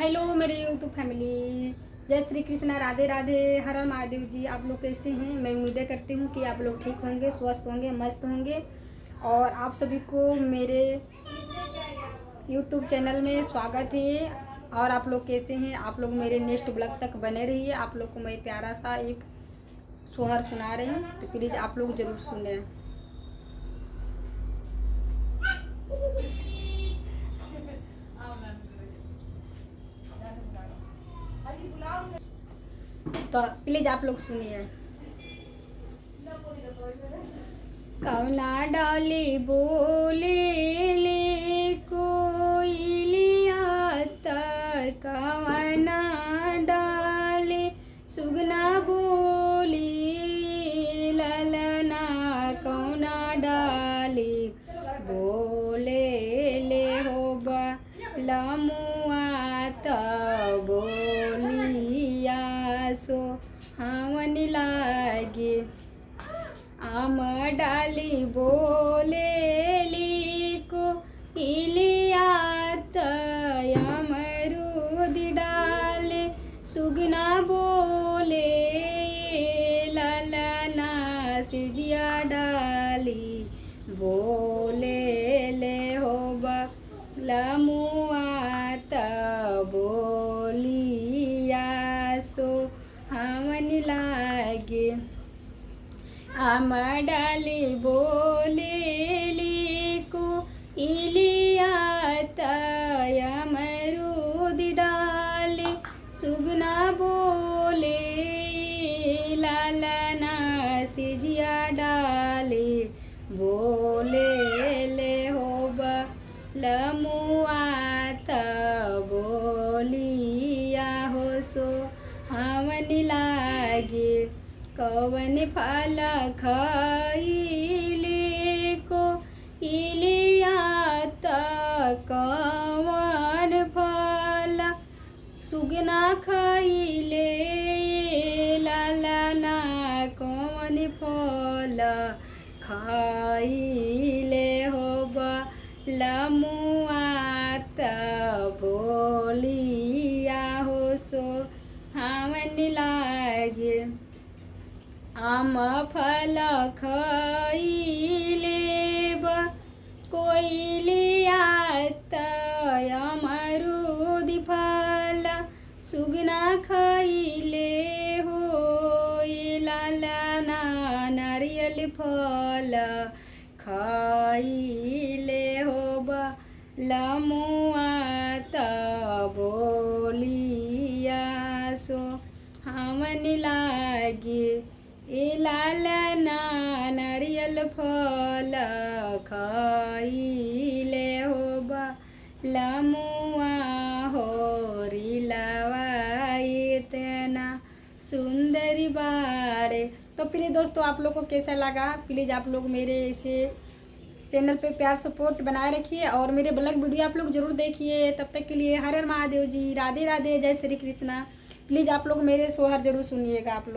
Hello मेरे YouTube family, जय श्री कृष्णा, राधे राधे, हर हर महादेव जी। आप लोग कैसे हैं? मैं उम्मीद करती हूँ कि आप लोग ठीक होंगे, स्वस्थ होंगे, मस्त होंगे। और आप सभी को मेरे यूट्यूब चैनल में स्वागत है। और आप लोग कैसे हैं? आप लोग मेरे नेक्स्ट ब्लॉग तक बने रहिए। आप लोग को मैं प्यारा सा एक सोहर सुना रही हूँ, तो प्लीज़ आप लोग ज़रूर सुने। तो प्लीज आप लोग सुनिए। कौना डाले बोले ले कोयलिया तर, कौना डाले सुगना बोली ललना, कौना डाले बोले ले हो बा लमुआ बोलिया सो हवन लागे। आम डाली बोले लीको इलिया अमरूद डाले सुगना बोले ललना, सिजिया डाली बोले ले हो बा लमुआ बोलिया सो हवन लागे। आम डाली बोले लीको इलिया अमरूद डाले सुगना बोले लालना, सिजिया डाले बोले ले हो बा लमुआ बोलिया हो सो हवन लागे। कवन फल खाइले को इलिया कवन फल सुगना खाइले लालना, कवन फल खाइले हो बा लमुआ बोलिया हो सो हवन लागे। आम फल खाइले बा कोयलिया अमरूद फल सुगना खाइले हो लालना, नारियल फल खाइले हो बा लमुआ बोलिया सो हवन लागे। ए लालना नारियल फल खाइले हो बा लमुआ हो रिलवा इतना सुंदरी बाड़े। तो प्लीज़ दोस्तों, आप लोग को कैसा लगा? प्लीज़ आप लोग मेरे इसे चैनल पे प्यार सपोर्ट बनाए रखिए और मेरे ब्लॉग वीडियो आप लोग जरूर देखिए। तब तक के लिए हर हर महादेव जी, राधे राधे, जय श्री कृष्णा। प्लीज़ आप लोग मेरे सोहर जरूर सुनिएगा आप लोग।